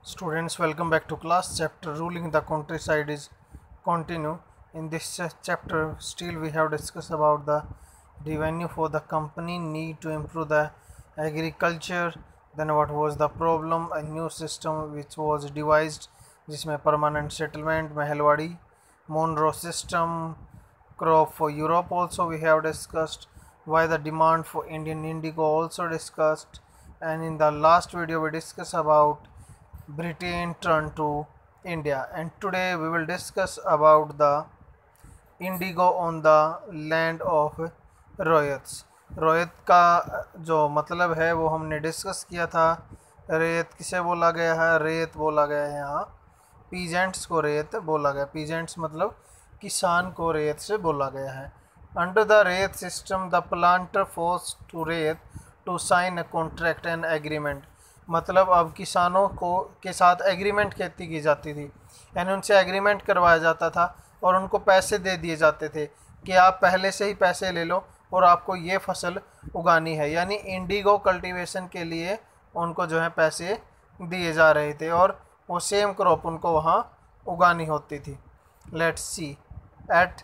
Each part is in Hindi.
Students, welcome back to class. Chapter ruling the countryside is continue. In this chapter, still we have discussed about the revenue for the company need to improve the agriculture. Then what was the problem? A new system which was devised, जिसमें permanent settlement, Mahalwari, Monroe system, crop for Europe also we have discussed. Why the demand for Indian indigo also discussed. And in the last video we discussed about Britain turned to India, and today we will discuss about the indigo on the land of रोयत्स। रोयत का जो मतलब है वो हमने डिस्कस किया था। रेत किसे बोला गया है? रेत बोला गया है यहाँ पीजेंट्स को रेत बोला गया। पीजेंट्स मतलब किसान को रेत से बोला गया है। Under the ryot system the planter force to ryot to sign a contract and agreement. मतलब अब किसानों को के साथ एग्रीमेंट खेती की जाती थी, यानी उनसे एग्रीमेंट करवाया जाता था और उनको पैसे दे दिए जाते थे कि आप पहले से ही पैसे ले लो और आपको ये फसल उगानी है। यानी इंडिगो कल्टीवेशन के लिए उनको जो है पैसे दिए जा रहे थे और वो सेम क्रॉप उनको वहाँ उगानी होती थी। Let's see at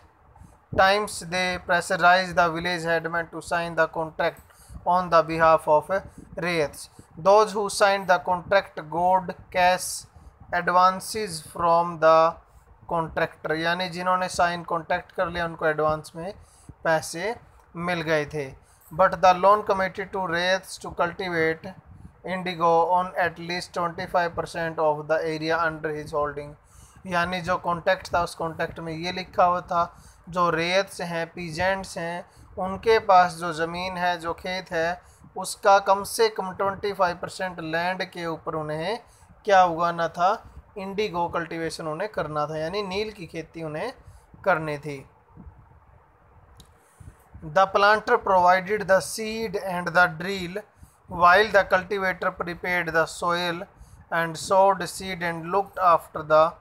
times they pressurize the village headman to sign the contract on the behalf of reyats. Those who signed the contract got cash advances from the contractor, यानी जिन्होंने साइन कॉन्ट्रैक्ट कर लिया उनको एडवांस में पैसे मिल गए थे। But the loan committed to rates to cultivate indigo on at least 25% of the area under his holding. यानी जो कॉन्ट्रैक्ट था उस कॉन्ट्रैक्ट में ये लिखा हुआ था जो रेट्स हैं, पीजेंट्स हैं, उनके पास जो ज़मीन है, जो खेत है, उसका कम से कम 25% लैंड के ऊपर उन्हें क्या उगाना था? इंडिगो कल्टीवेशन उन्हें करना था, यानी नील की खेती उन्हें करनी थी। The planter provided the seed and the drill while the cultivator prepared the soil and sowed seed and looked after the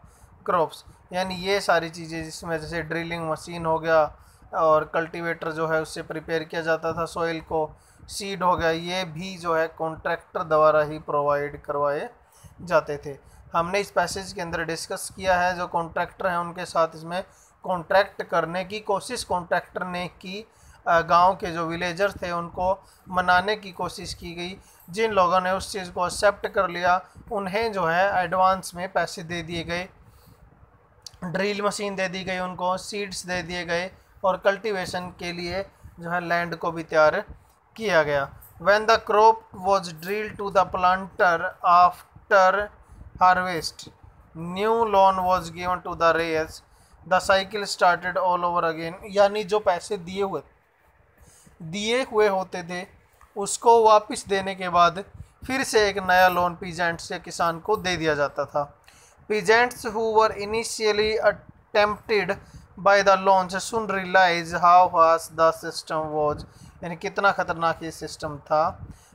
crops. यानी ये सारी चीज़ें जिसमें जैसे ड्रिलिंग मशीन हो गया और कल्टीवेटर जो है उससे प्रिपेयर किया जाता था सॉइल को, सीड हो गया, ये भी जो है कॉन्ट्रैक्टर द्वारा ही प्रोवाइड करवाए जाते थे। हमने इस पैसेज के अंदर डिस्कस किया है जो कॉन्ट्रैक्टर हैं उनके साथ इसमें कॉन्ट्रैक्ट करने की कोशिश कॉन्ट्रैक्टर ने की। गांव के जो विलेजर थे उनको मनाने की कोशिश की गई। जिन लोगों ने उस चीज़ को एक्सेप्ट कर लिया उन्हें जो है एडवांस में पैसे दे दिए गए, ड्रिल मशीन दे दी गई, उनको सीड्स दे दिए गए और कल्टीवेशन के लिए जो है लैंड को भी तैयार किया गया। When the crop was drilled to the planter after harvest new loan was given to the ryots the cycle started all over again. यानी जो पैसे दिए हुए होते थे उसको वापस देने के बाद फिर से एक नया लोन पीजेंट्स से किसान को दे दिया जाता था। Peasants who were initially attempted by the loans soon realize how vast the system was, यानी कितना खतरनाक ये सिस्टम था।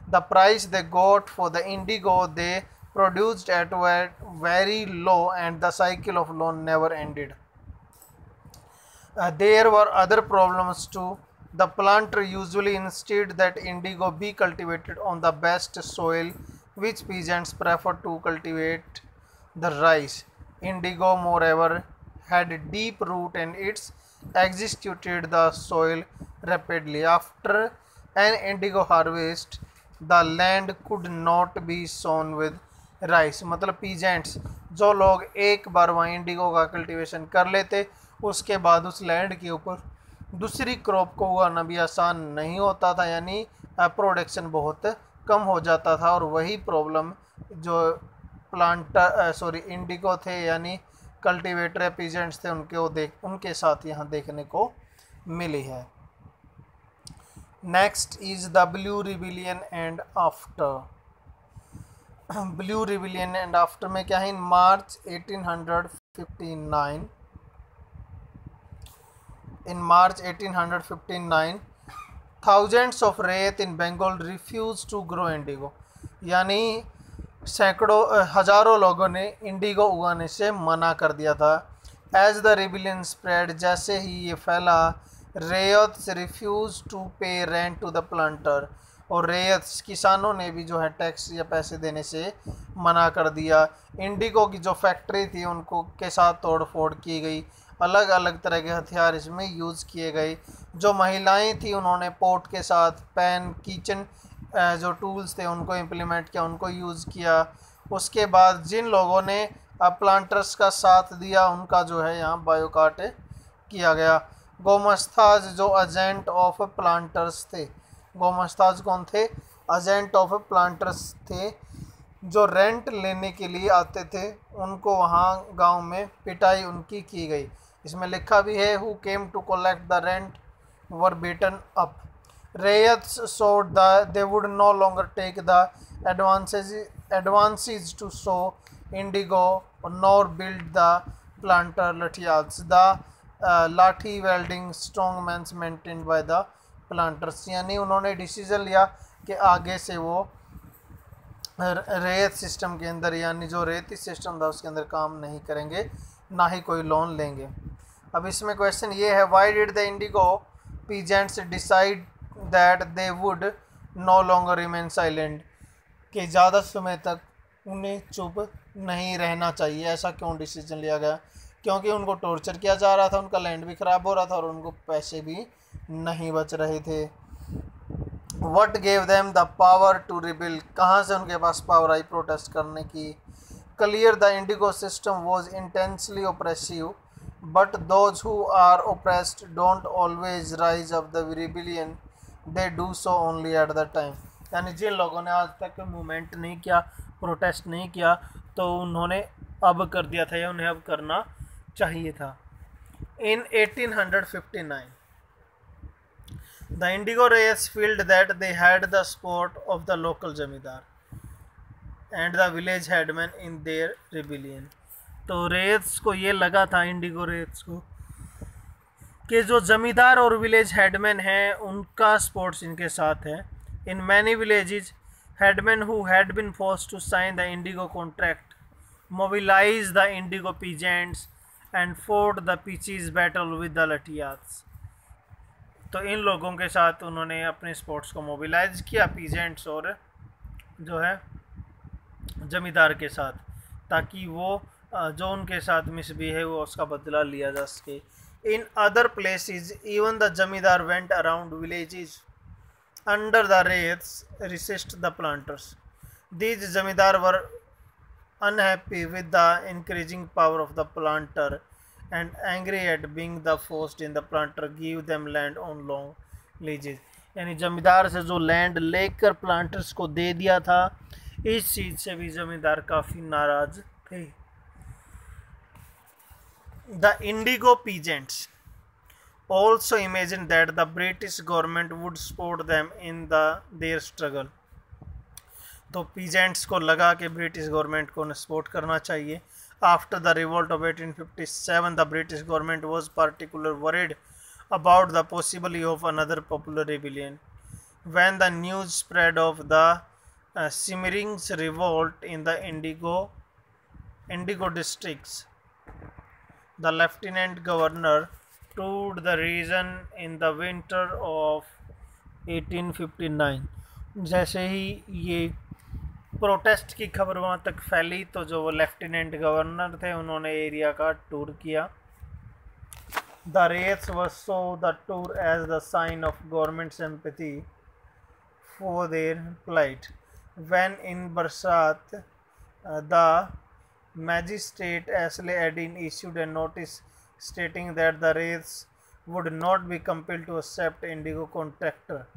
The price they got for the indigo they produced at were very low and the cycle of loan never ended. There were other problems too. The planter usually insisted that indigo be cultivated on the best soil, which peasants prefer to cultivate the rice. Indigo, moreover, had deep root and its exhausted the soil rapidly. After an indigo harvest, the land could not be sown with rice. मतलब पीजेंट्स जो लोग एक बार वहाँ इंडिगो का कल्टीवेशन कर लेते उसके बाद उस लैंड के ऊपर दूसरी क्रॉप को उगाना भी आसान नहीं होता था, यानी प्रोडक्शन बहुत कम हो जाता था। और वही प्रॉब्लम जो इंडिगो थे यानी कल्टीवेटर या पीजेंट्स थे उनके साथ यहाँ देखने को मिली है। Next is the blue rebellion and after. Blue rebellion and after में क्या है? इन मार्च 1859 thousands of reyat in Bengal refused to grow indigo। यानी सैकड़ों हजारों लोगों ने इंडिगो उगाने से मना कर दिया था। एज द रिबिलियन स्प्रेड, जैसे ही ये फैला, रेयट्स रिफ्यूज टू पे रेंट टू द प्लांटर, और रैयत किसानों ने भी जो है टैक्स या पैसे देने से मना कर दिया। इंडिगो की जो फैक्ट्री थी उनको के साथ तोड़ फोड़ की गई, अलग अलग तरह के हथियार इसमें यूज़ किए गए। जो महिलाएं थी उन्होंने पोर्ट के साथ पैन किचन जो टूल्स थे उनको इम्प्लीमेंट किया, उनको यूज़ किया। उसके बाद जिन लोगों ने प्लांटर्स का साथ दिया उनका जो है यहाँ बायोकाट किया गया। गोमस्ताज जो एजेंट ऑफ प्लांटर्स थे, गोमस्ताज कौन थे? एजेंट ऑफ प्लांटर्स थे, जो रेंट लेने के लिए आते थे उनको वहाँ गांव में पिटाई उनकी की गई। इसमें लिखा भी है who came to collect the rent were beaten up. Reyes showed that they would no longer take the advances to sow indigo nor build the planter lathis, the lathi welding strongmans maintained by the planters। यानी उन्होंने डिसीजन लिया कि आगे से वो रेत सिस्टम के अंदर, यानी जो रेती सिस्टम था उसके अंदर काम नहीं करेंगे, ना ही कोई लोन लेंगे। अब इसमें क्वेश्चन ये है, why did the indigo peasants decide that they would know longer remain silent, कि ज़्यादा समय तक उन्हें चुप नहीं रहना चाहिए, ऐसा क्यों डिसीजन लिया गया? क्योंकि उनको टॉर्चर किया जा रहा था, उनका लैंड भी ख़राब हो रहा था और उनको पैसे भी नहीं बच रहे थे। What gave them the power to rebel, कहाँ से उनके पास पावर आई प्रोटेस्ट करने की? Clear the indigo system was intensely oppressive but those who are oppressed don't always rise of the rebellion, they do so only at the time. यानी जिन लोगों ने आज तक मूवमेंट नहीं किया, प्रोटेस्ट नहीं किया, तो उन्होंने अब कर दिया था या उन्हें अब करना चाहिए था। इन 1859 the Indigo Reyes felt that they had the support of the local जमींदार and the village headman in their rebellion। तो रेयस को ये लगा था, इंडिगो रेयस को, कि जो जमींदार और विलेज हेडमैन हैं उनका सपोर्ट्स इनके साथ है। In many villages headman who had been forced to sign the indigo contract mobilize the indigo peasants and fought the pitched battle with the lathiyals. तो इन लोगों के साथ उन्होंने अपने स्पोर्ट्स को मोबिलाइज किया, पीजेंट्स और जो है जमींदार के साथ, ताकि वो जो उनके साथ मिसबिहेव हुआ उसका बदला लिया जा सके। In other places even the zamindar went around villages under the ryots resist the planters. These zamindar were unhappy with the increasing power of the planter and angry at being the forced in the planter give them land on long leases। यानी जमींदार से जो लैंड लेकर प्लांटर्स को दे दिया था, इस चीज़ से भी जमींदार काफ़ी नाराज थे। The indigo peasants also imagined that the British government would support them in their struggle। तो पीजेंट्स को लगा कि ब्रिटिश गवर्नमेंट को उन्हें सपोर्ट करना चाहिए। After the revolt of 1857 the British government was particular worried about the possibility of another popular rebellion। When the news spread of the simmering revolt in the Indigo districts, the lieutenant governor toured the region in the winter of 1859। जैसे ही ये प्रोटेस्ट की खबर वहाँ तक फैली तो जो वो लेफ्टिनेंट गवर्नर थे उन्होंने एरिया का टूर किया। The ryots were saw the tour as the sign of government sympathy for their plight. When in Barasat the magistrate Ashley Eden issued a notice stating that the rates would not be compelled to accept indigo contractor,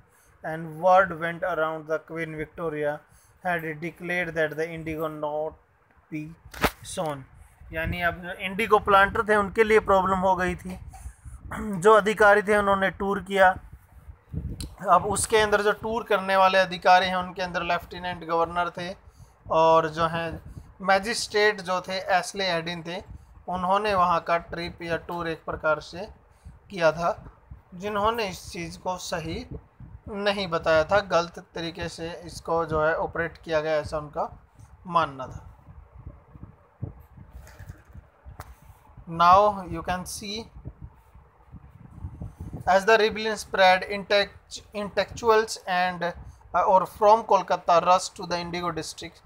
and word went around the Queen Victoria had declared that the indigo not be sown। यानी अब जो इंडिगो प्लांटर थे उनके लिए प्रॉब्लम हो गई थी। जो अधिकारी थे उन्होंने टूर किया। अब उसके अंदर जो टूर करने वाले अधिकारी हैं उनके अंदर लेफ्टिनेंट गवर्नर थे और जो हैं मैजिस्ट्रेट जो थे एस्ले एडिन थे। उन्होंने वहाँ का ट्रिप या टूर एक प्रकार से किया था, जिन्होंने इस चीज़ को सही नहीं बताया था, गलत तरीके से इसको जो है ऑपरेट किया गया, ऐसा उनका मानना था। Now you can see as the rebellion spread, intellectuals and or from Kolkata rushed to the Indigo district.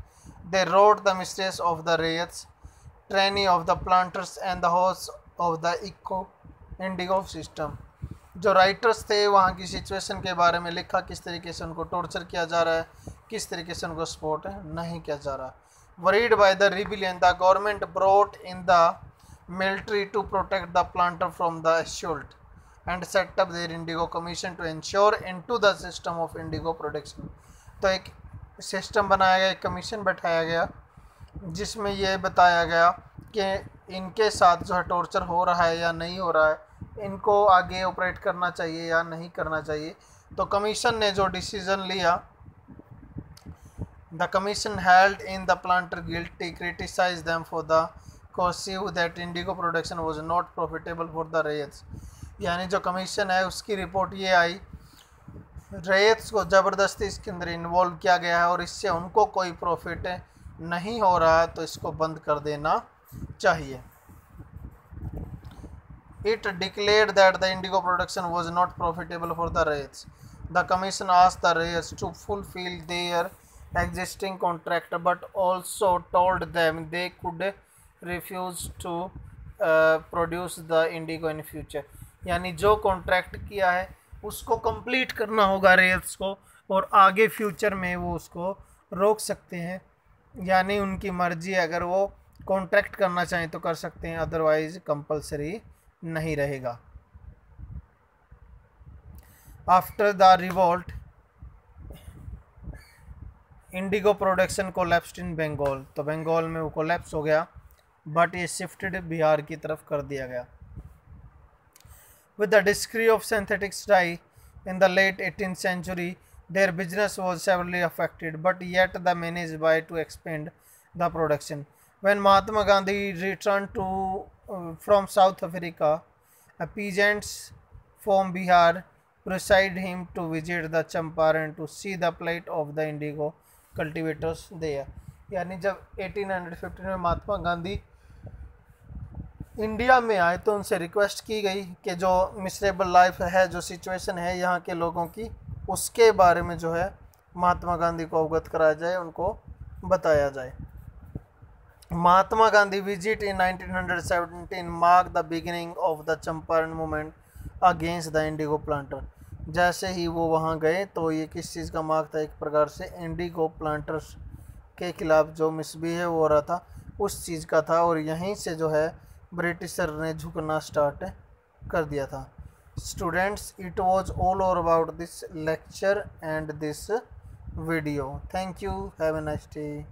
They wrote the mysteries of the riots, trainee of the planters and the hosts of the Indigo system. जो राइटर्स थे वहाँ की सिचुएशन के बारे में लिखा, किस तरीके से उनको टॉर्चर किया जा रहा है, किस तरीके से उनको सपोर्ट नहीं किया जा रहा. Worried by the rebellion, the government brought in the military to protect the planter from the assault and set up their Indigo Commission to ensure into the system of Indigo production. तो एक सिस्टम बनाया गया, एक कमीशन बैठाया गया जिसमें यह बताया गया कि इनके साथ जो है टॉर्चर हो रहा है या नहीं हो रहा है, इनको आगे ऑपरेट करना चाहिए या नहीं करना चाहिए. तो कमीशन ने जो डिसीजन लिया, the commission held in the planter guilty, criticized them for the coercive that indigo production was not profitable for the raids. यानी जो कमीशन है उसकी रिपोर्ट ये आई, रेट्स को ज़बरदस्ती इसके अंदर इन्वॉल्व किया गया है और इससे उनको कोई प्रॉफिट नहीं हो रहा है, तो इसको बंद कर देना चाहिए. It declared that the indigo production was not profitable for the raids. The commission asked the raids to fulfill their existing contract but also told them they could refuse to produce the indigo in future. यानी जो कॉन्ट्रैक्ट किया है उसको कंप्लीट करना होगा रेल्स को, और आगे फ्यूचर में वो उसको रोक सकते हैं. यानी उनकी मर्जी, अगर वो कॉन्ट्रैक्ट करना चाहें तो कर सकते हैं, अदरवाइज कंपलसरी नहीं रहेगा. After the revolt indigo production collapsed in Bengal. तो बंगाल में वो कोलैप्स हो गया, बट ये शिफ्टेड बिहार की तरफ कर दिया गया. With the discovery of synthetic dye in the late 18th century, their business was severely affected, but yet they managed by to expand the production. When Mahatma Gandhi returned from South Africa, a peasants from Bihar persuaded him to visit the Champaran to see the plight of the indigo cultivators there. यानी जब 1815 में महात्मा गांधी इंडिया में आए तो उनसे रिक्वेस्ट की गई कि जो मिसरेबल लाइफ है, जो सिचुएशन है यहाँ के लोगों की, उसके बारे में जो है महात्मा गांधी को अवगत कराया जाए, उनको बताया जाए. Mahatma Gandhi visit in 1917 mark the beginning of the Champaran movement against the indigo planter. जैसे ही वो वहाँ गए तो ये किस चीज़ का मार्क था, एक प्रकार से इंडिगो प्लांटर्स के खिलाफ जो मिसबिहेव हो रहा था उस चीज़ का था, और यहीं से जो है ब्रिटिशर ने झुकना स्टार्ट कर दिया था. Students, it was all over about this lecture and this video. Thank you, have a nice day.